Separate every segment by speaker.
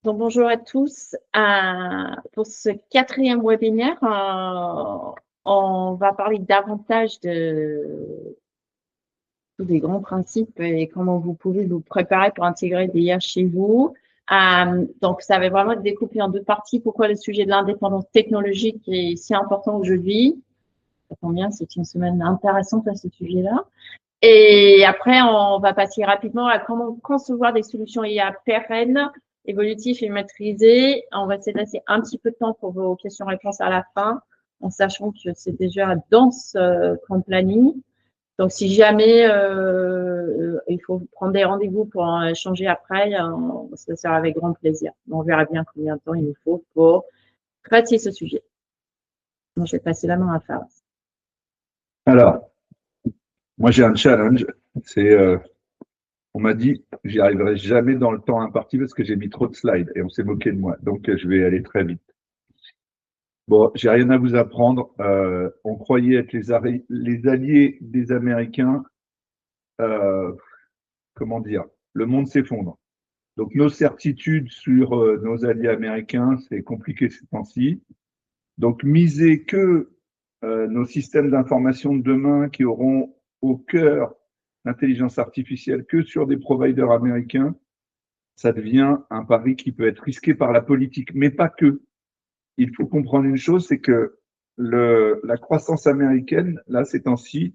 Speaker 1: Donc, bonjour à tous. Pour ce quatrième webinaire, on va parler davantage de tous les grands principes et comment vous pouvez vous préparer pour intégrer des IA chez vous. Donc, ça va vraiment être découpé en deux parties. Pourquoi le sujet de l'indépendance technologique est si important aujourd'hui? Ça tombe bien, c'est une semaine intéressante à ce sujet-là. Et après, on va passer rapidement à comment concevoir des solutions IA pérennes, évolutives et maîtrisées. On va se laisser un petit peu de temps pour vos questions-réponses à la fin, en sachant que c'est déjà dense comme planning. Donc, si jamais il faut prendre des rendez-vous pour en échanger après, ça sera avec grand plaisir. On verra bien combien de temps il nous faut pour traiter ce sujet. Donc, je vais passer la main à Faraz.
Speaker 2: Alors, moi j'ai un challenge, on m'a dit que j'y arriverai jamais dans le temps imparti parce que j'ai mis trop de slides et on s'est moqué de moi, donc je vais aller très vite. Bon, j'ai rien à vous apprendre, on croyait être les alliés des Américains, comment dire, le monde s'effondre. Donc nos certitudes sur nos alliés américains, c'est compliqué ces temps-ci. Donc miser que nos systèmes d'information de demain qui auront au cœur l'intelligence artificielle que sur des providers américains, ça devient un pari qui peut être risqué par la politique, mais pas que. Il faut comprendre une chose, c'est que la croissance américaine, là, ces temps-ci,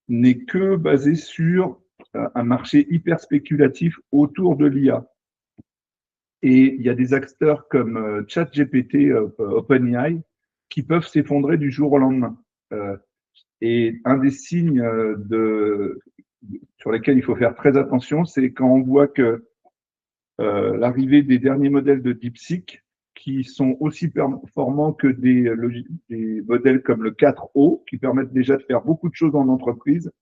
Speaker 2: n'est que basée sur un marché hyper spéculatif autour de l'IA. Et il y a des acteurs comme ChatGPT, OpenAI, qui peuvent s'effondrer du jour au lendemain. Et un des signes sur lesquels il faut faire très attention, c'est quand on voit que l'arrivée des derniers modèles de DeepSeek, qui sont aussi performants que des modèles comme le 4O, qui permettent déjà de faire beaucoup de choses en entreprise,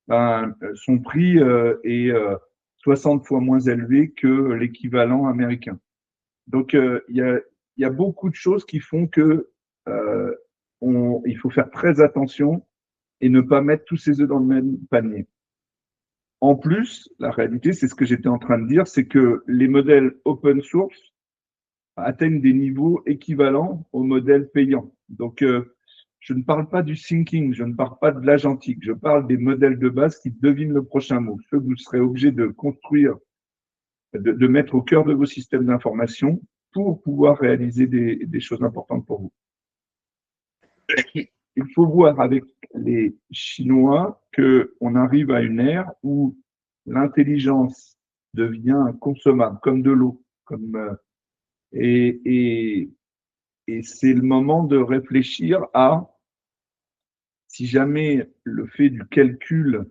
Speaker 2: son prix est 60 fois moins élevé que l'équivalent américain. Donc, il y a beaucoup de choses qui font que il faut faire très attention et ne pas mettre tous ses œufs dans le même panier. En plus, la réalité, c'est ce que j'étais en train de dire, c'est que les modèles open source atteignent des niveaux équivalents aux modèles payants. Donc, je ne parle pas du thinking, je ne parle pas de l'agentique, je parle des modèles de base qui devinent le prochain mot, ceux que vous serez obligés de construire, de mettre au cœur de vos systèmes d'information pour pouvoir réaliser des choses importantes pour vous. Il faut voir avec les Chinois qu'on arrive à une ère où l'intelligence devient consommable, comme de l'eau. Et c'est le moment de réfléchir à si jamais le fait du calcul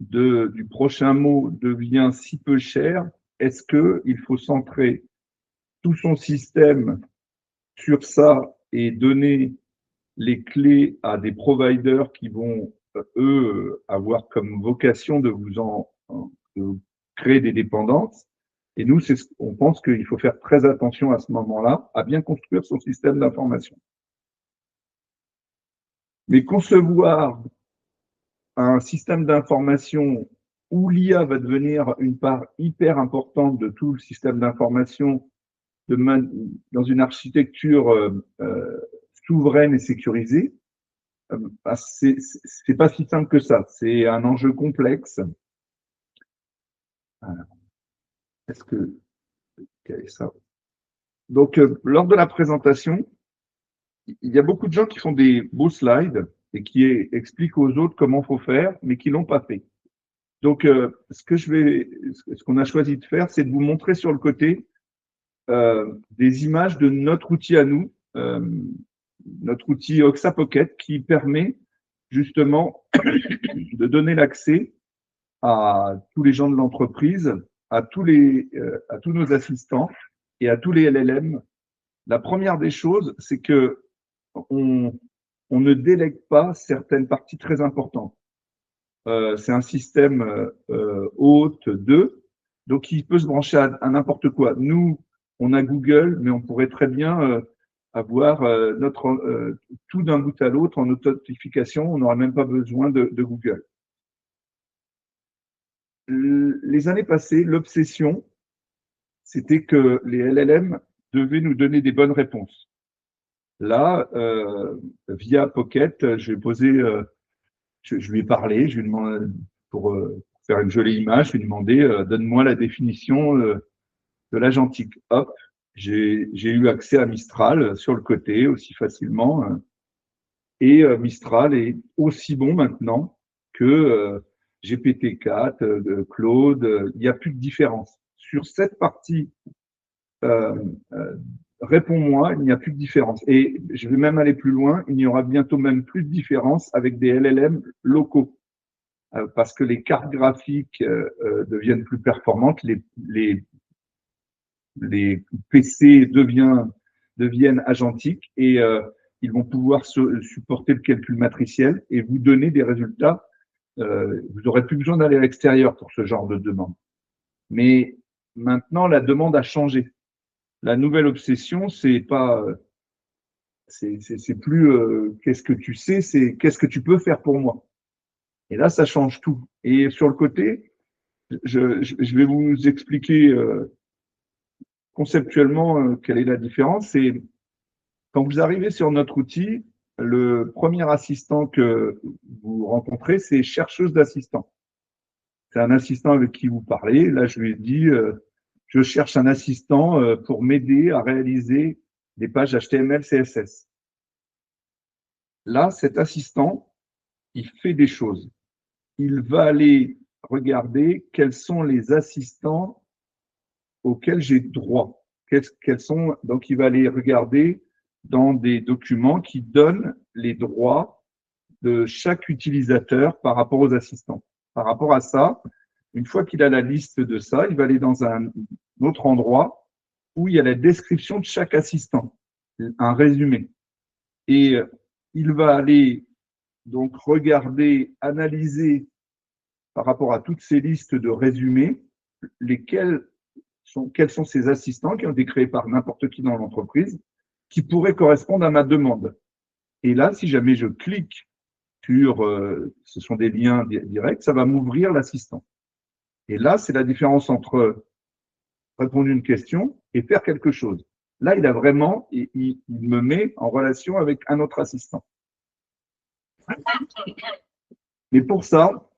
Speaker 2: du prochain mot devient si peu cher, est-ce qu'il faut centrer tout son système sur ça et donner les clés à des providers qui vont, eux, avoir comme vocation de de créer des dépendances. Et nous, on pense qu'il faut faire très attention à ce moment-là, à bien construire son système d'information. Mais concevoir un système d'information où l'IA va devenir une part hyper importante de tout le système d'information dans une architecture souveraine et sécurisée, c'est pas si simple que ça. C'est un enjeu complexe. Est-ce que ça? Donc, lors de la présentation, il y a beaucoup de gens qui font des beaux slides et qui expliquent aux autres comment faut faire, mais qui l'ont pas fait. Donc, ce qu'on a choisi de faire, c'est de vous montrer sur le côté des images de notre outil à nous, notre outil Oxa Pocket, qui permet justement de donner l'accès à tous les gens de l'entreprise, à tous nos assistants et à tous les LLM. La première des choses, c'est que on ne délègue pas certaines parties très importantes. C'est un système hôte 2, donc il peut se brancher à n'importe quoi. Nous, on a Google, mais on pourrait très bien avoir tout d'un bout à l'autre en authentification. On n'aurait même pas besoin de Google. Les années passées, l'obsession, c'était que les LLM devaient nous donner des bonnes réponses. Là, via Pocket, je lui ai parlé, je lui ai demandé, pour faire une jolie image, je lui ai demandé, donne-moi la définition de l'agentique. Hop, j'ai eu accès à Mistral sur le côté aussi facilement. Et Mistral est aussi bon maintenant que GPT-4, Claude. Il n'y a plus de différence. Sur cette partie, réponds-moi, il n'y a plus de différence. Et je vais même aller plus loin, il n'y aura bientôt même plus de différence avec des LLM locaux. Parce que les cartes graphiques deviennent plus performantes, les PC deviennent agentiques et ils vont pouvoir supporter le calcul matriciel et vous donner des résultats. Vous n'aurez plus besoin d'aller à l'extérieur pour ce genre de demande. Mais maintenant, la demande a changé. La nouvelle obsession, c'est pas, c'est plus qu'est-ce que tu sais, c'est qu'est-ce que tu peux faire pour moi. Et là, ça change tout. Et sur le côté, je vais vous expliquer conceptuellement quelle est la différence. C'est quand vous arrivez sur notre outil, le premier assistant que vous rencontrez, c'est chercheuse d'assistant. C'est un assistant avec qui vous parlez. Là, je lui ai dit, je cherche un assistant pour m'aider à réaliser des pages HTML, CSS. Là, cet assistant, il fait des choses. Il va aller regarder quels sont les assistants auxquels j'ai droit. Donc, il va aller regarder dans des documents qui donnent les droits de chaque utilisateur par rapport aux assistants. Par rapport à ça, une fois qu'il a la liste de ça, il va aller dans un autre endroit où il y a la description de chaque assistant, un résumé. Et il va aller donc regarder, analyser par rapport à toutes ces listes de résumés, quels sont ces assistants qui ont été créés par n'importe qui dans l'entreprise, qui pourraient correspondre à ma demande. Et là, si jamais je clique sur, ce sont des liens directs, ça va m'ouvrir l'assistant. Et là, c'est la différence entre répondre à une question et faire quelque chose. Là, il a vraiment, il me met en relation avec un autre assistant. Mais pour ça,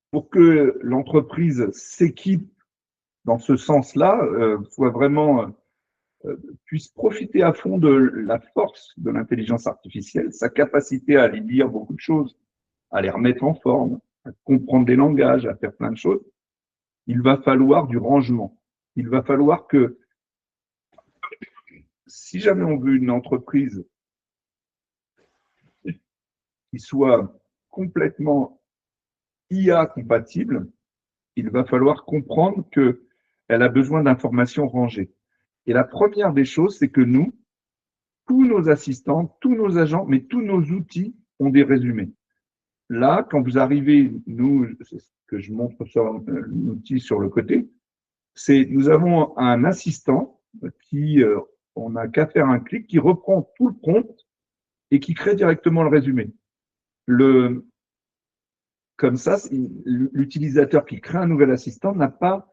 Speaker 2: pour que l'entreprise s'équipe dans ce sens-là, soit vraiment puisse profiter à fond de la force de l'intelligence artificielle, sa capacité à aller lire beaucoup de choses, à les remettre en forme, à comprendre des langages, à faire plein de choses, il va falloir du rangement. Il va falloir que, si jamais on veut une entreprise qui soit complètement IA compatible, il va falloir comprendre qu'elle a besoin d'informations rangées. Et la première des choses, c'est que nous, tous nos assistants, tous nos agents, mais tous nos outils ont des résumés. Là, quand vous arrivez, nous, c'est ce que je montre sur l'outil sur le côté, c'est nous avons un assistant qui, on n'a qu'à faire un clic, qui reprend tout le prompt et qui crée directement le résumé. Comme ça, l'utilisateur qui crée un nouvel assistant n'a pas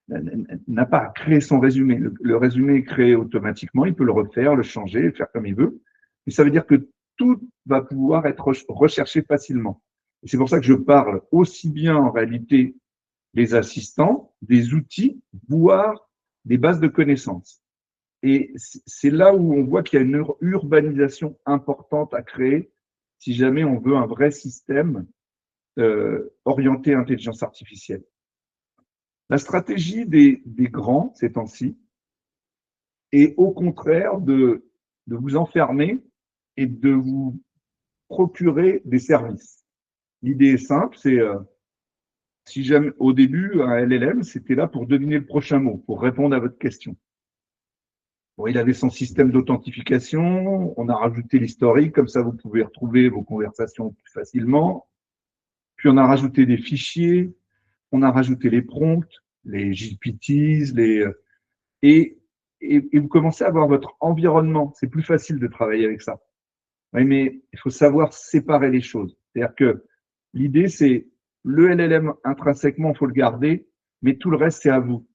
Speaker 2: à créer son résumé. Le résumé est créé automatiquement, il peut le refaire, le changer, le faire comme il veut. Et ça veut dire que tout va pouvoir être recherché facilement. Et c'est pour ça que je parle aussi bien en réalité des assistants, des outils, voire des bases de connaissances. Et c'est là où on voit qu'il y a une urbanisation importante à créer si jamais on veut un vrai système orienté intelligence artificielle. La stratégie des grands ces temps-ci est au contraire de vous enfermer et de vous procurer des services. L'idée est simple, c'est si jamais au début un LLM c'était là pour deviner le prochain mot, pour répondre à votre question. Bon, il avait son système d'authentification, on a rajouté l'historique, comme ça vous pouvez retrouver vos conversations plus facilement. Puis on a rajouté des fichiers, on a rajouté les prompts, les GPTs, et vous commencez à avoir votre environnement. C'est plus facile de travailler avec ça. Oui, mais il faut savoir séparer les choses. C'est-à-dire que l'idée, c'est le LLM intrinsèquement, il faut le garder, mais tout le reste, c'est à vous.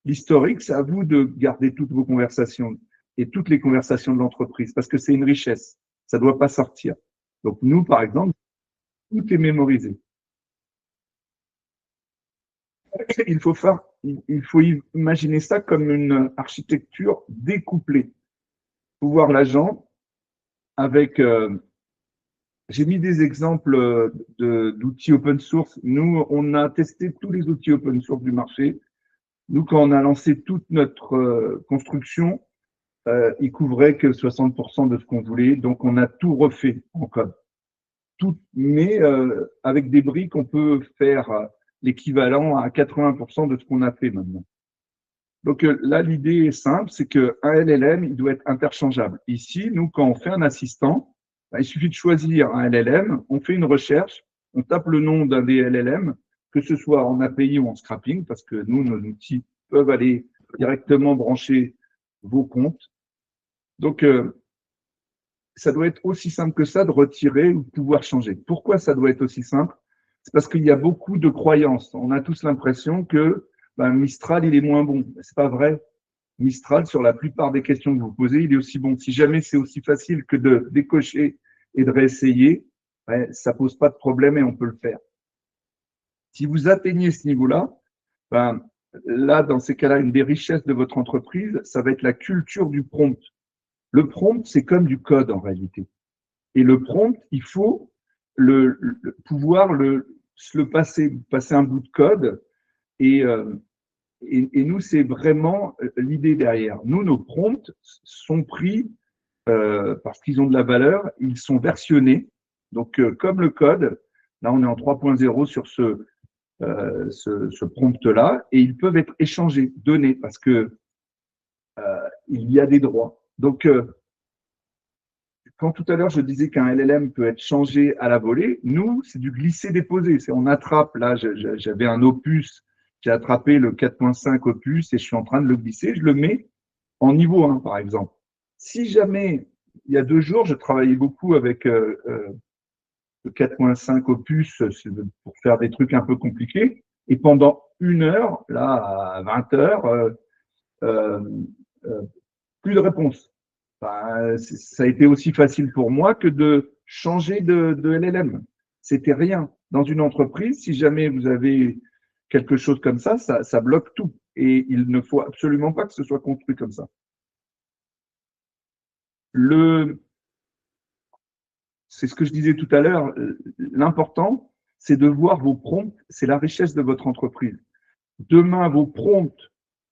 Speaker 2: L'historique, c'est à vous de garder toutes vos conversations et toutes les conversations de l'entreprise parce que c'est une richesse. Ça ne doit pas sortir. Donc, nous, par exemple, tout est mémorisé. Il faut imaginer ça comme une architecture découplée. Pouvoir l'agent avec, j'ai mis des exemples d'outils open source. Nous, on a testé tous les outils open source du marché. Nous, quand on a lancé toute notre construction, il couvrait que 60% de ce qu'on voulait. Donc, on a tout refait en code. Tout, mais avec des briques, on peut faire l'équivalent à 80% de ce qu'on a fait maintenant. Donc là, l'idée est simple, c'est qu'un LLM, il doit être interchangeable. Ici, nous, quand on fait un assistant, il suffit de choisir un LLM, on fait une recherche, on tape le nom d'un des LLM, que ce soit en API ou en scrapping, parce que nous, nos outils peuvent aller directement brancher vos comptes. Donc, ça doit être aussi simple que ça de retirer ou de pouvoir changer. Pourquoi ça doit être aussi simple? C'est parce qu'il y a beaucoup de croyances. On a tous l'impression que Mistral, il est moins bon. C'est pas vrai. Mistral, sur la plupart des questions que vous posez, il est aussi bon. Si jamais c'est aussi facile que de décocher et de réessayer, ça pose pas de problème et on peut le faire. Si vous atteignez ce niveau-là, là, dans ces cas-là, une des richesses de votre entreprise, ça va être la culture du prompt. Le prompt, c'est comme du code en réalité. Et le prompt, il faut pouvoir se le passer un bout de code. Et nous, c'est vraiment l'idée derrière. Nous, nos prompts sont pris parce qu'ils ont de la valeur, ils sont versionnés. Donc, comme le code, là, on est en 3.0 sur ce prompt-là, et ils peuvent être échangés, donnés, parce que il y a des droits. Donc, quand tout à l'heure je disais qu'un LLM peut être changé à la volée, nous, c'est du glisser-déposer. C'est on attrape, là, j'avais un opus, j'ai attrapé le 4.5 opus et je suis en train de le glisser, je le mets en niveau 1, par exemple. Si jamais, il y a 2 jours, je travaillais beaucoup avec le 4.5 opus pour faire des trucs un peu compliqués, et pendant 1 heure, là, à 20 heures, euh, plus de réponse. Ça a été aussi facile pour moi que de changer de LLM. C'était rien. Dans une entreprise, si jamais vous avez quelque chose comme ça bloque tout. Et il ne faut absolument pas que ce soit construit comme ça. C'est ce que je disais tout à l'heure, l'important, c'est de voir vos prompts, c'est la richesse de votre entreprise. Demain, vos prompts,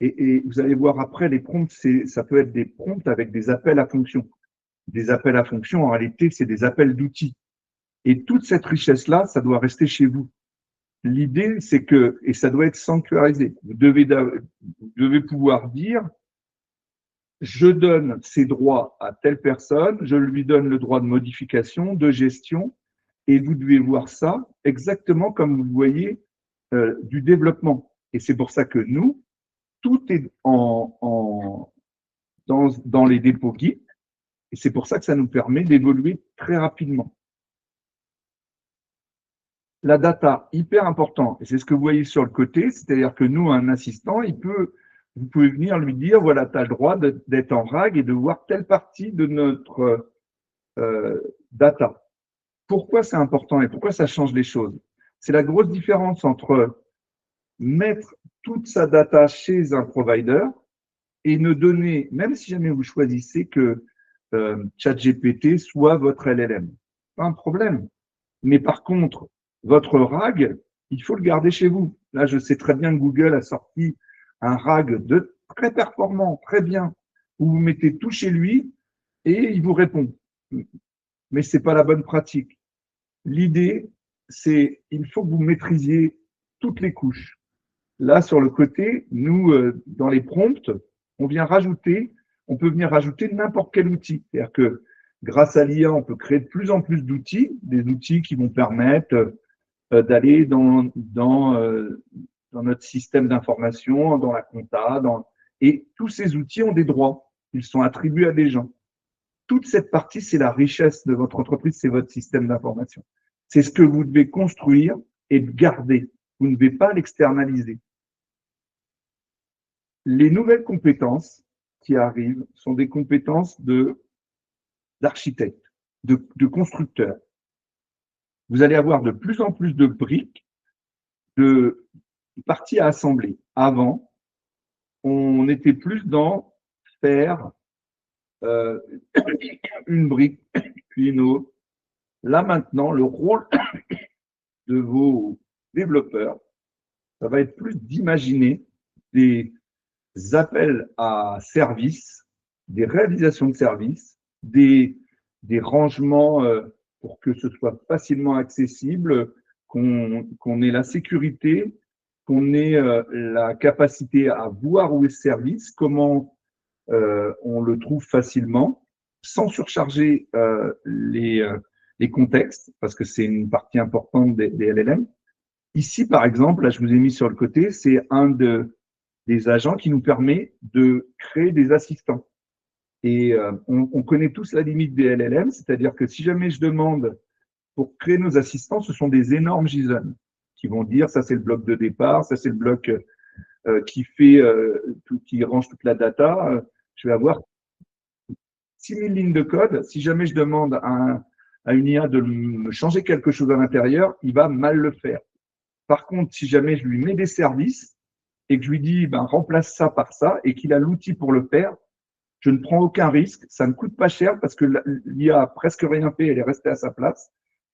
Speaker 2: et vous allez voir après, les prompts, ça peut être des prompts avec des appels à fonction. Des appels à fonction, en réalité, c'est des appels d'outils. Et toute cette richesse-là, ça doit rester chez vous. L'idée, c'est que, et ça doit être sanctuarisé, vous devez pouvoir dire, je donne ces droits à telle personne, je lui donne le droit de modification, de gestion, et vous devez voir ça exactement comme vous voyez du développement. Et c'est pour ça que nous, tout est dans les dépôts Git, et c'est pour ça que ça nous permet d'évoluer très rapidement. La data, hyper important, et c'est ce que vous voyez sur le côté, c'est-à-dire que nous, un assistant, vous pouvez venir lui dire, voilà, tu as le droit d'être en RAG et de voir telle partie de notre data. Pourquoi c'est important et pourquoi ça change les choses? C'est la grosse différence entre mettre toute sa data chez un provider et ne donner, même si jamais vous choisissez que ChatGPT soit votre LLM. Pas un problème. Mais par contre, votre RAG, il faut le garder chez vous. Là, je sais très bien que Google a sorti un RAG très performant, très bien, où vous mettez tout chez lui et il vous répond. Mais c'est pas la bonne pratique. L'idée, c'est il faut que vous maîtrisiez toutes les couches. Là, sur le côté, nous, dans les prompts, on peut venir rajouter n'importe quel outil. C'est-à-dire que grâce à l'IA, on peut créer de plus en plus d'outils, des outils qui vont permettre d'aller dans notre système d'information, dans la compta, et tous ces outils ont des droits. Ils sont attribués à des gens. Toute cette partie, c'est la richesse de votre entreprise, c'est votre système d'information. C'est ce que vous devez construire et garder. Vous ne devez pas l'externaliser. Les nouvelles compétences qui arrivent sont des compétences d'architecte, de constructeur. Vous allez avoir de plus en plus de briques, de parties à assembler. Avant, on était plus dans faire une brique, puis une autre. Là maintenant, le rôle de vos développeurs, ça va être plus d'imaginer des appels à services, des réalisations de services, des rangements pour que ce soit facilement accessible, qu'on ait la sécurité, qu'on ait la capacité à voir où est ce service, comment on le trouve facilement, sans surcharger les contextes, parce que c'est une partie importante des LLM. Ici, par exemple, là, je vous ai mis sur le côté, c'est des agents qui nous permet de créer des assistants. Et on connaît tous la limite des LLM, c'est-à-dire que si jamais je demande pour créer nos assistants, ce sont des énormes JSON qui vont dire ça c'est le bloc de départ, ça c'est le bloc qui fait qui range toute la data. Je vais avoir 6000 lignes de code. Si jamais je demande à une IA de me changer quelque chose à l'intérieur, il va mal le faire. Par contre, si jamais je lui mets des services et que je lui dis ben, remplace ça par ça et qu'il a l'outil pour le faire, je ne prends aucun risque, ça ne coûte pas cher parce que l'IA a presque rien fait, elle est restée à sa place.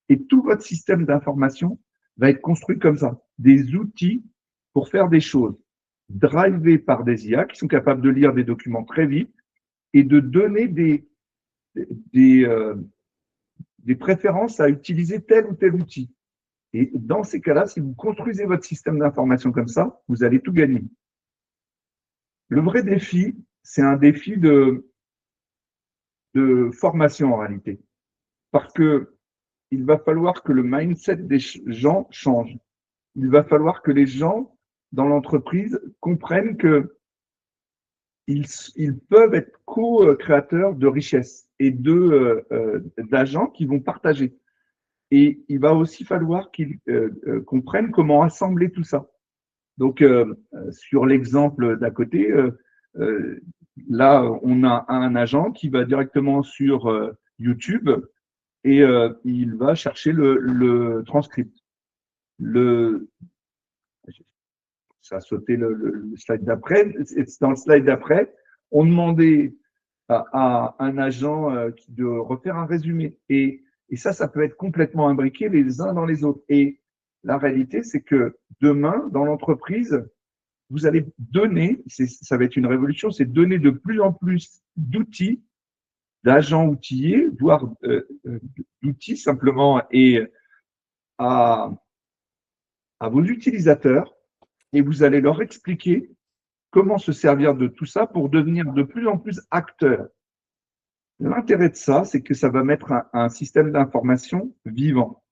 Speaker 2: Et tout votre système d'information va être construit comme ça. Des outils pour faire des choses drivés par des IA qui sont capables de lire des documents très vite et de donner des préférences à utiliser tel ou tel outil. Et dans ces cas-là, si vous construisez votre système d'information comme ça, vous allez tout gagner. Le vrai défi, c'est un défi de formation en réalité. Parce que il va falloir que le mindset des gens change. Il va falloir que les gens dans l'entreprise comprennent que ils peuvent être co-créateurs de richesses et d'agents qui vont partager. Et il va aussi falloir qu'ils comprennent comment assembler tout ça. Donc, sur l'exemple d'à côté, là, on a un agent qui va directement sur YouTube et il va chercher le transcript. Ça a sauté le slide d'après. Dans le slide d'après, on demandait à un agent de refaire un résumé. Et ça peut être complètement imbriqué les uns dans les autres. Et la réalité, c'est que demain, dans l'entreprise, vous allez donner, ça va être une révolution, c'est donner de plus en plus d'outils, d'agents outillés, voire d'outils simplement, et à vos utilisateurs, et vous allez leur expliquer comment se servir de tout ça pour devenir de plus en plus acteurs. L'intérêt de ça, c'est que ça va mettre un système d'information vivant.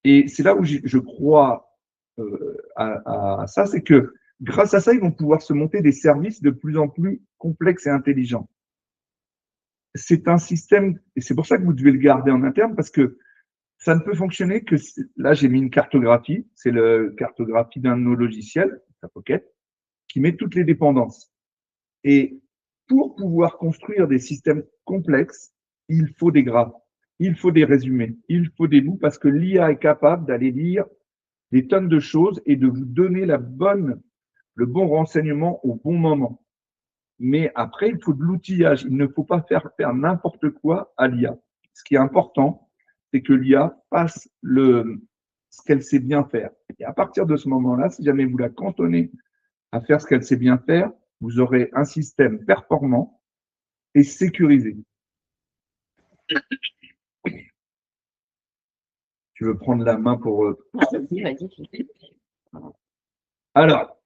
Speaker 2: Et c'est là où je crois à ça, c'est que grâce à ça, ils vont pouvoir se monter des services de plus en plus complexes et intelligents. C'est un système, et c'est pour ça que vous devez le garder en interne, parce que ça ne peut fonctionner que, là j'ai mis une cartographie, c'est la cartographie d'un de nos logiciels, la Pocket, qui met toutes les dépendances. Et pour pouvoir construire des systèmes complexes, il faut des graphes, il faut des résumés, il faut des bouts, parce que l'IA est capable d'aller lire des tonnes de choses et de vous donner le bon renseignement au bon moment. Mais après, il faut de l'outillage. Il ne faut pas faire n'importe quoi à l'IA. Ce qui est important, c'est que l'IA fasse ce qu'elle sait bien faire. Et à partir de ce moment-là, si jamais vous la cantonnez à faire ce qu'elle sait bien faire, vous aurez un système performant et sécurisé. Tu veux prendre la main pour…
Speaker 1: Vas-y.
Speaker 2: Alors,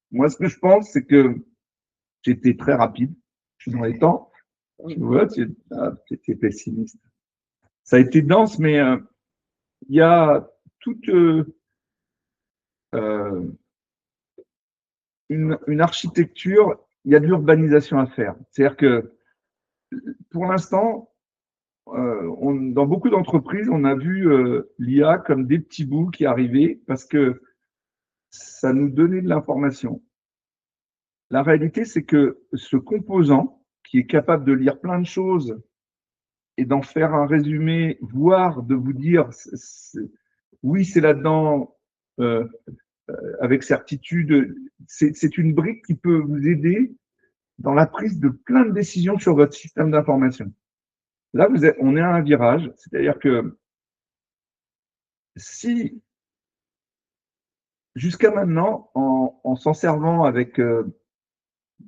Speaker 2: moi, ce que je pense, c'est que j'étais très rapide. Je suis dans les temps. Tu vois, tu étais pessimiste. Ça a été dense, mais il y a toute une architecture, il y a de l'urbanisation à faire. C'est-à-dire que pour l'instant, dans beaucoup d'entreprises, on a vu l'IA comme des petits bouts qui arrivaient parce que ça nous donnait de l'information. La réalité, c'est que ce composant, qui est capable de lire plein de choses et d'en faire un résumé, voire de vous dire oui, c'est là-dedans euh, avec certitude, c'est une brique qui peut vous aider dans la prise de plein de décisions sur votre système d'information. Là, on est à un virage, c'est-à-dire que si jusqu'à maintenant, en s'en servant avec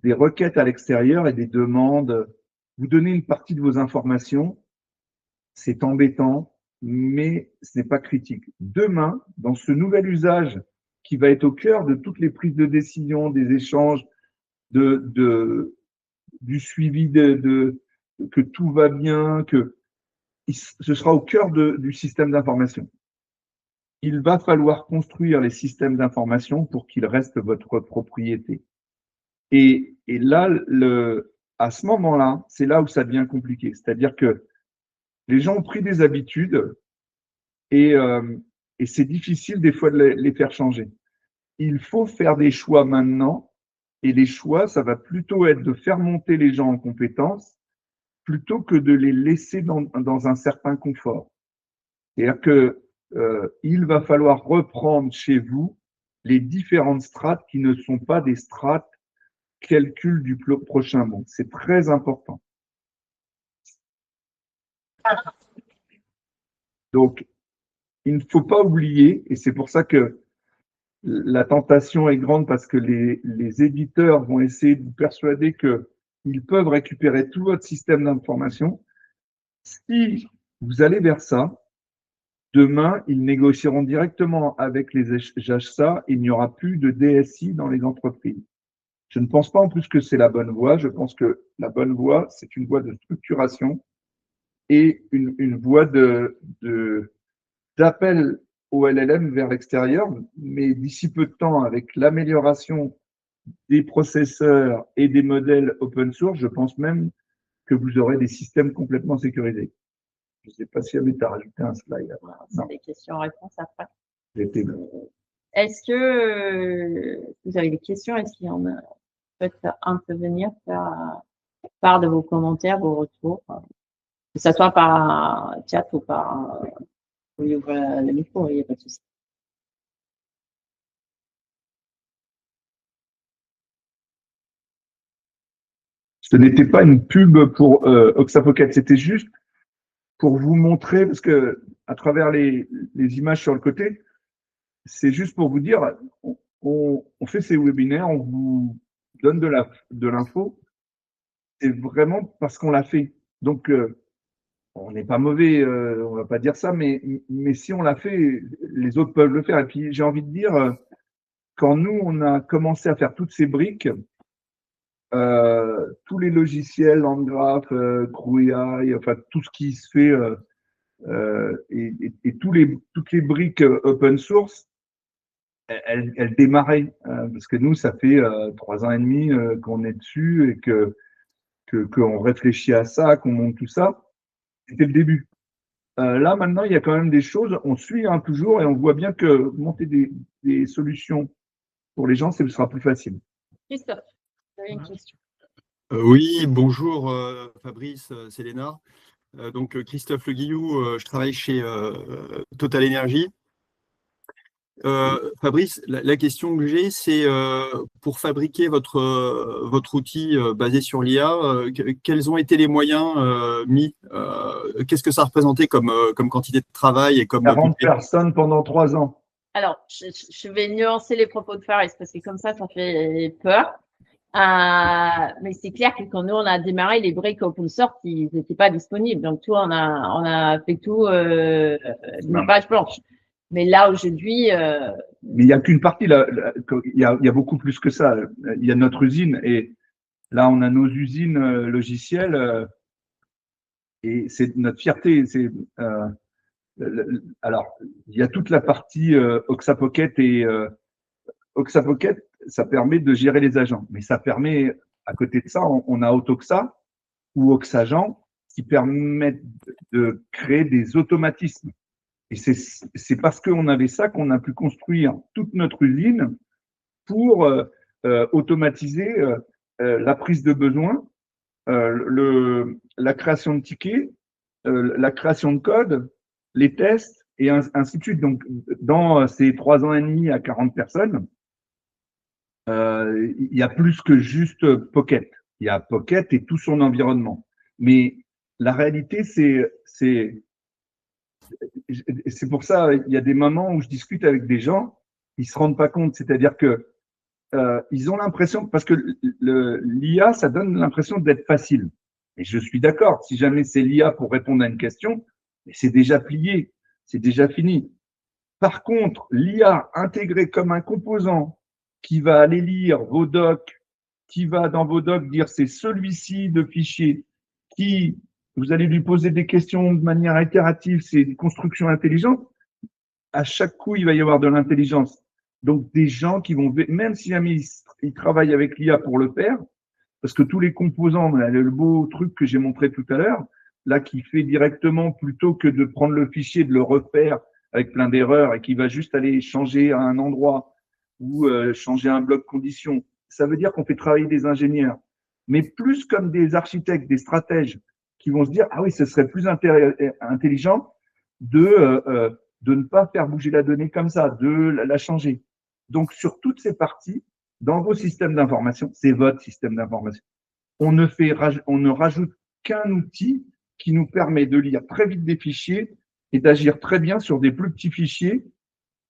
Speaker 2: des requêtes à l'extérieur et des demandes, vous donnez une partie de vos informations, c'est embêtant, mais ce n'est pas critique. Demain, dans ce nouvel usage qui va être au cœur de toutes les prises de décision, des échanges, du suivi que tout va bien, que ce sera au cœur du système d'information. Il va falloir construire les systèmes d'information pour qu'ils restent votre propriété. Et là, à ce moment-là, c'est là où ça devient compliqué. C'est-à-dire que les gens ont pris des habitudes et c'est difficile des fois de les faire changer. Il faut faire des choix maintenant et les choix, ça va plutôt être de faire monter les gens en compétences plutôt que de les laisser dans un certain confort. C'est-à-dire que il va falloir reprendre chez vous les différentes strates qui ne sont pas des strates calcul du prochain mot. C'est très important. Donc, il ne faut pas oublier, et c'est pour ça que la tentation est grande parce que les éditeurs vont essayer de vous persuader qu'ils peuvent récupérer tout votre système d'information. Si vous allez vers ça, demain, ils négocieront directement avec les HSA et il n'y aura plus de DSI dans les entreprises. Je ne pense pas en plus que c'est la bonne voie. Je pense que la bonne voie, c'est une voie de structuration et une voie d'appel au LLM vers l'extérieur. Mais d'ici peu de temps, avec l'amélioration des processeurs et des modèles open source, je pense même que vous aurez des systèmes complètement sécurisés. Je ne sais pas si Amé t'a rajouté un slide.
Speaker 1: C'est des questions-réponses après.
Speaker 2: J'étais bon.
Speaker 1: Est-ce que vous avez des questions? Est-ce qu'il y en a? Peut-être intervenir, faire part de vos commentaires, vos retours, que ce soit par chat ou par oui, ouvrir le micro, il n'y a pas de souci.
Speaker 2: Ce n'était pas une pub pour Oxapocket, c'était juste pour vous montrer, parce que à travers les images sur le côté, c'est juste pour vous dire, on fait ces webinaires, on vous donne de l'info, c'est vraiment parce qu'on l'a fait. Donc, on n'est pas mauvais, on va pas dire ça, mais si on l'a fait, les autres peuvent le faire. Et puis, j'ai envie de dire, quand nous, on a commencé à faire toutes ces briques, tous les logiciels, Landgraph, CrewAI, enfin, tout ce qui se fait, et toutes les briques open source, elles démarraient. Parce que nous, ça fait 3 ans et demi qu'on est dessus et qu'on réfléchit à ça, qu'on monte tout ça. C'était le début. Là, maintenant, il y a quand même des choses, on suit toujours et on voit bien que monter des solutions pour les gens, ce sera plus facile.
Speaker 1: Christophe, vous avez une question?
Speaker 3: Oui, bonjour Fabrice, c'est Léna. Donc Christophe Le Guillou, je travaille chez Total Energy. Fabrice, la question que j'ai, c'est pour fabriquer votre outil basé sur l'IA, quels ont été les moyens mis qu'est-ce que ça représentait comme quantité de travail et comme
Speaker 2: 40 personnes pendant 3 ans.
Speaker 1: Alors, je vais nuancer les propos de Faris parce que comme ça fait peur. Mais c'est clair que quand nous, on a démarré, les briques open source, ils n'étaient pas disponibles. Donc, tout, on a fait tout une page blanche. Mais là, aujourd'hui…
Speaker 2: Mais il n'y a qu'une partie. Là, il y a beaucoup plus que ça. Il y a notre usine et là, on a nos usines logicielles et c'est notre fierté. Alors, il y a toute la partie Oxapocket et Oxapocket, ça permet de gérer les agents. Mais ça permet, à côté de ça, on a Autoxa ou Oxagent qui permettent de créer des automatismes. Et c'est parce qu'on avait ça qu'on a pu construire toute notre usine pour automatiser la prise de besoin, la création de tickets, la création de code, les tests, et ainsi de suite. Donc, dans ces 3 ans et demi à 40 personnes, il y a plus que juste Pocket. Il y a Pocket et tout son environnement. Mais la réalité, c'est pour ça, il y a des moments où je discute avec des gens, ils se rendent pas compte. C'est-à-dire que ils ont l'impression, parce que l'IA, ça donne l'impression d'être facile. Et je suis d'accord. Si jamais c'est l'IA pour répondre à une question, c'est déjà plié, c'est déjà fini. Par contre, l'IA intégrée comme un composant qui va aller lire vos docs, qui va dans vos docs dire c'est celui-ci de fichier, qui vous allez lui poser des questions de manière itérative, c'est une construction intelligente. À chaque coup, il va y avoir de l'intelligence. Donc, des gens qui vont, même si jamais ils travaillent avec l'IA pour le faire, parce que tous les composants, le beau truc que j'ai montré tout à l'heure, là, qui fait directement, plutôt que de prendre le fichier, de le refaire avec plein d'erreurs et qui va juste aller changer à un endroit ou changer un bloc condition, ça veut dire qu'on fait travailler des ingénieurs, mais plus comme des architectes, des stratèges qui vont se dire, ah oui, ce serait plus intelligent de ne pas faire bouger la donnée comme ça, de la changer. Donc, sur toutes ces parties, dans vos systèmes d'information, c'est votre système d'information. On ne rajoute qu'un outil qui nous permet de lire très vite des fichiers et d'agir très bien sur des plus petits fichiers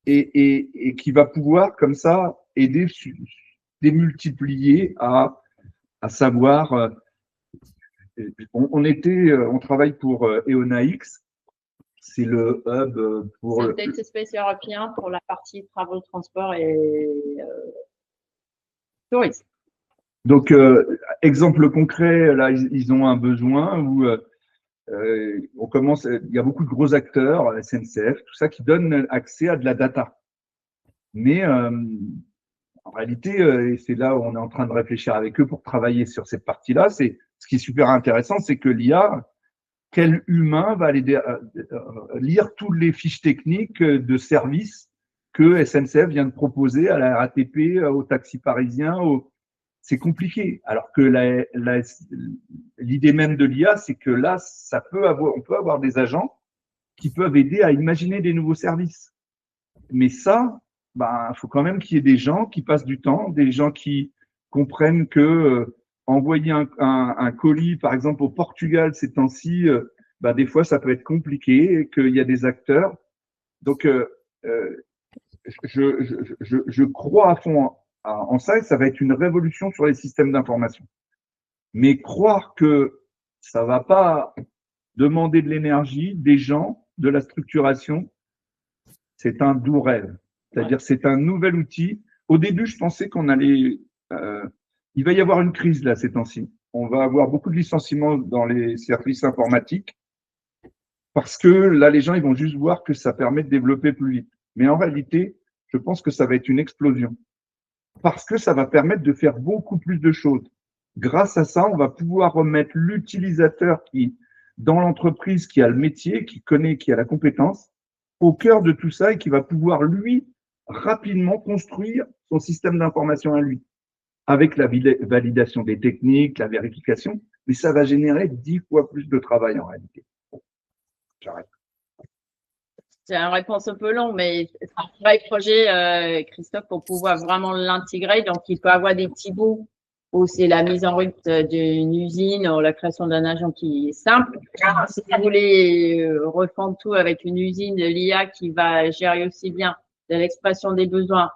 Speaker 2: et qui va pouvoir, comme ça, aider, démultiplier à savoir, on travaille pour EONAX, c'est le hub pour…
Speaker 1: C'est le Data Space européen pour la partie travaux, transport et tourisme.
Speaker 2: Donc, exemple concret, là, ils ont un besoin où on commence, il y a beaucoup de gros acteurs, SNCF, tout ça, qui donnent accès à de la data. Mais en réalité, et c'est là où on est en train de réfléchir avec eux pour travailler sur cette partie-là, c'est ce qui est super intéressant, c'est que l'IA, quel humain va aller lire toutes les fiches techniques de services que SNCF vient de proposer à la RATP, aux taxis parisiens, c'est compliqué. Alors que l'idée même de l'IA, c'est que là, on peut avoir des agents qui peuvent aider à imaginer des nouveaux services. Mais ça, faut quand même qu'il y ait des gens qui passent du temps, des gens qui comprennent que envoyer un colis, par exemple, au Portugal ces temps-ci, des fois, ça peut être compliqué et qu'il y a des acteurs. Donc, je crois à fond en ça, ça va être une révolution sur les systèmes d'information. Mais croire que ça va pas demander de l'énergie, des gens, de la structuration, c'est un doux rêve. C'est-à-dire, c'est un nouvel outil. Au début, je pensais qu'on allait… il va y avoir une crise là ces temps-ci. On va avoir beaucoup de licenciements dans les services informatiques parce que là, les gens, ils vont juste voir que ça permet de développer plus vite. Mais en réalité, je pense que ça va être une explosion parce que ça va permettre de faire beaucoup plus de choses. Grâce à ça, on va pouvoir remettre l'utilisateur qui, dans l'entreprise, qui a le métier, qui connaît, qui a la compétence, au cœur de tout ça et qui va pouvoir, lui, rapidement construire son système d'information à lui, avec la validation des techniques, la vérification, mais ça va générer 10 fois plus de travail en réalité. J'arrête.
Speaker 1: C'est une réponse un peu longue, mais c'est un vrai projet, Christophe, pour pouvoir vraiment l'intégrer. Donc, il peut avoir des petits bouts où c'est la mise en route d'une usine ou la création d'un agent qui est simple. Si vous voulez refondre tout avec une usine de l'IA qui va gérer aussi bien de l'expression des besoins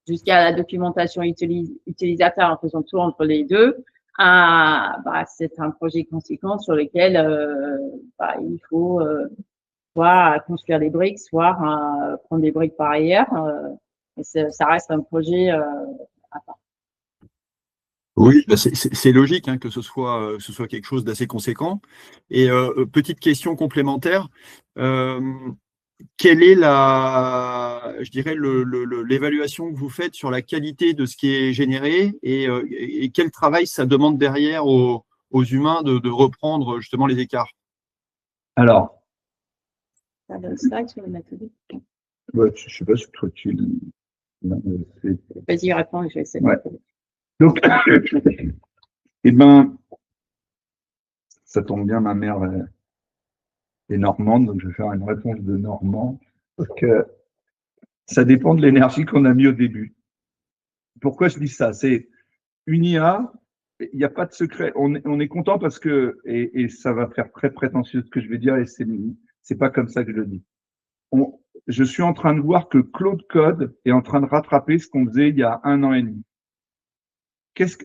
Speaker 1: jusqu'à la documentation utilisateur en faisant tout entre les deux, c'est un projet conséquent sur lequel il faut soit construire des briques, soit prendre des briques par ailleurs. Ça reste un projet à part.
Speaker 3: Oui, c'est logique que ce soit quelque chose d'assez conséquent. Et petite question complémentaire, quelle est l'évaluation que vous faites sur la qualité de ce qui est généré et quel travail ça demande derrière aux humains de reprendre justement les écarts?
Speaker 2: Alors,
Speaker 1: ça donne ça sur le méthodique.
Speaker 2: Je ne sais pas si toi tu…
Speaker 1: Vas-y, réponds, je vais essayer.
Speaker 2: Ouais. Donc, eh ben, ça tombe bien, ma mère est normande, donc je vais faire une réponse de normand. Donc, ça dépend de l'énergie qu'on a mis au début. Pourquoi je dis ça? C'est une IA, il n'y a pas de secret. On est content parce que, et ça va faire très prétentieux ce que je vais dire, et c'est pas comme ça que je le dis. Je suis en train de voir que Claude Code est en train de rattraper ce qu'on faisait il y a 1 an et demi.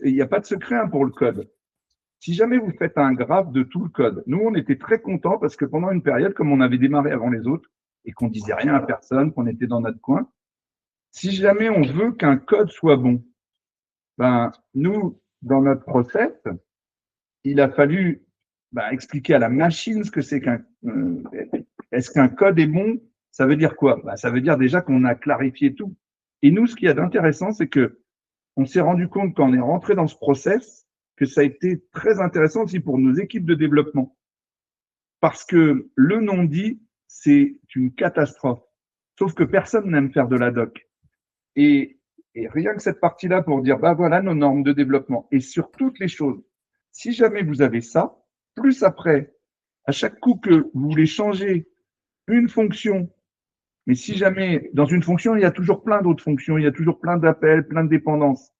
Speaker 2: Il n'y a pas de secret hein, pour le code. Si jamais vous faites un graphe de tout le code, nous, on était très contents parce que pendant une période, comme on avait démarré avant les autres et qu'on disait rien à personne, qu'on était dans notre coin, si jamais on veut qu'un code soit bon, ben, nous, dans notre process, il a fallu expliquer à la machine ce que c'est est-ce qu'un code est bon? Ça veut dire quoi? Ça veut dire déjà qu'on a clarifié tout. Et nous, ce qu'il y a d'intéressant, c'est que on s'est rendu compte quand on est rentré dans ce process que ça a été très intéressant aussi pour nos équipes de développement. Parce que le non-dit, c'est une catastrophe. Sauf que personne n'aime faire de la doc. Et rien que cette partie-là pour dire, voilà nos normes de développement. Et sur toutes les choses, si jamais vous avez ça, plus après, à chaque coup que vous voulez changer une fonction, mais si jamais, dans une fonction, il y a toujours plein d'autres fonctions, il y a toujours plein d'appels, plein de dépendances.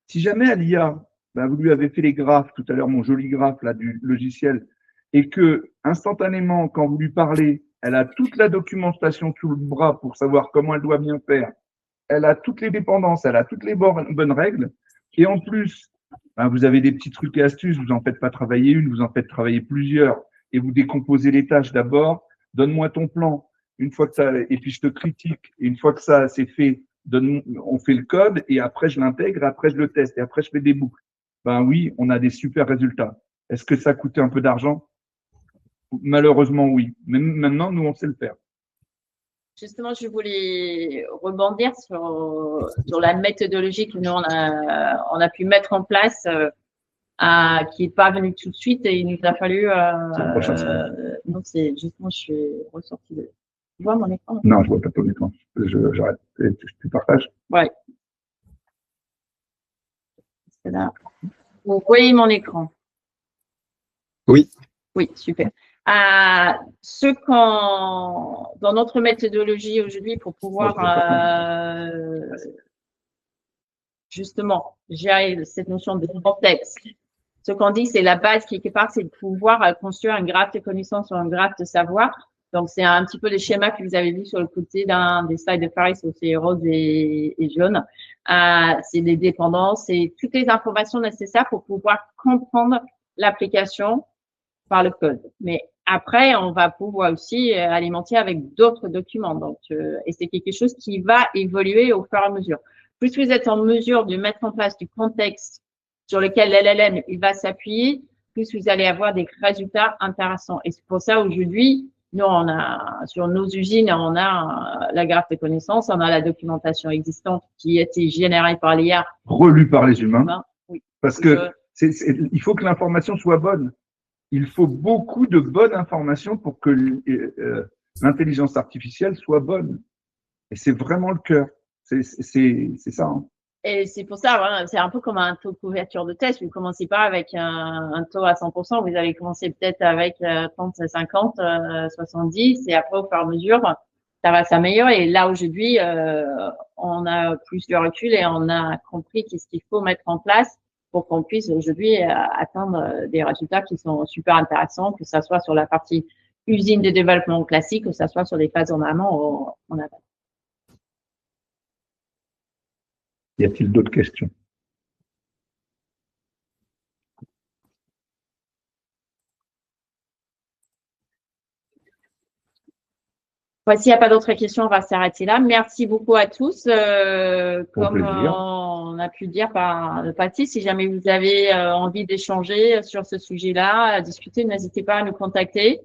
Speaker 2: Si jamais à l'IA, vous lui avez fait les graphes, tout à l'heure, mon joli graphe là du logiciel, et que instantanément, quand vous lui parlez, elle a toute la documentation sous le bras pour savoir comment elle doit bien faire, elle a toutes les dépendances, elle a toutes les bonnes règles, et en plus, vous avez des petits trucs et astuces, vous en faites pas travailler une, vous en faites travailler plusieurs, et vous décomposez les tâches d'abord, donne-moi ton plan, une fois que ça, et puis je te critique, et une fois que ça c'est fait, on fait le code, et après je l'intègre, après je le teste, et après je fais des boucles. Oui, on a des super résultats. Est-ce que ça a coûté un peu d'argent? Malheureusement, oui. Mais maintenant, nous, on sait le faire.
Speaker 1: Justement, je voulais rebondir sur la méthodologie que nous, on a pu mettre en place, qui n'est pas venue tout de suite et il nous a fallu… donc, c'est justement, je suis ressortie de… Tu vois mon écran?
Speaker 2: Non, je vois pas ton écran. J'arrête. Tu partages?
Speaker 1: Ouais. C'est là. Vous voyez mon écran?
Speaker 3: Oui.
Speaker 1: Oui, super. Dans notre méthodologie aujourd'hui, pour pouvoir justement gérer cette notion de contexte, ce qu'on dit, c'est la base quelque part, c'est de pouvoir construire un graphe de connaissances ou un graphe de savoir. Donc, c'est un petit peu le schéma que vous avez vu sur le côté des slides de Paris, c'est rose et jaune. C'est les dépendances, c'est toutes les informations nécessaires pour pouvoir comprendre l'application par le code. Mais après, on va pouvoir aussi alimenter avec d'autres documents. Donc, et c'est quelque chose qui va évoluer au fur et à mesure. Plus vous êtes en mesure de mettre en place du contexte sur lequel l'LLM il va s'appuyer, plus vous allez avoir des résultats intéressants. Et c'est pour ça aujourd'hui, nous, on a sur nos usines, on a la graphe de connaissances, on a la documentation existante qui a été générée par l'IA,
Speaker 2: relue par les humains.
Speaker 1: Oui.
Speaker 2: Parce que il faut que l'information soit bonne. Il faut beaucoup de bonnes informations pour que l'intelligence artificielle soit bonne. Et c'est vraiment le cœur. C'est ça. Hein.
Speaker 1: Et c'est pour ça, voilà, c'est un peu comme un taux de couverture de test. Vous ne commencez pas avec un taux à 100%, vous allez commencer peut-être avec 30, 50, 70, et après, au fur et à mesure, ça va s'améliorer. Et là, aujourd'hui, on a plus de recul et on a compris qu'est-ce qu'il faut mettre en place pour qu'on puisse aujourd'hui atteindre des résultats qui sont super intéressants, que ce soit sur la partie usine de développement classique, que ce soit sur les phases en amont ou en aval.
Speaker 2: Y a-t-il d'autres questions?
Speaker 1: S'il n'y a pas d'autres questions, on va s'arrêter là. Merci beaucoup à tous. Comme on a pu dire par le passé, si jamais vous avez envie d'échanger sur ce sujet-là, à discuter, n'hésitez pas à nous contacter.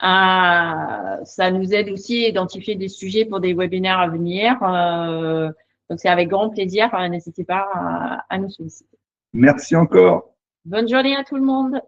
Speaker 1: Ça nous aide aussi à identifier des sujets pour des webinaires à venir. Donc, c'est avec grand plaisir. N'hésitez pas à nous solliciter.
Speaker 2: Merci encore.
Speaker 1: Bonne journée à tout le monde.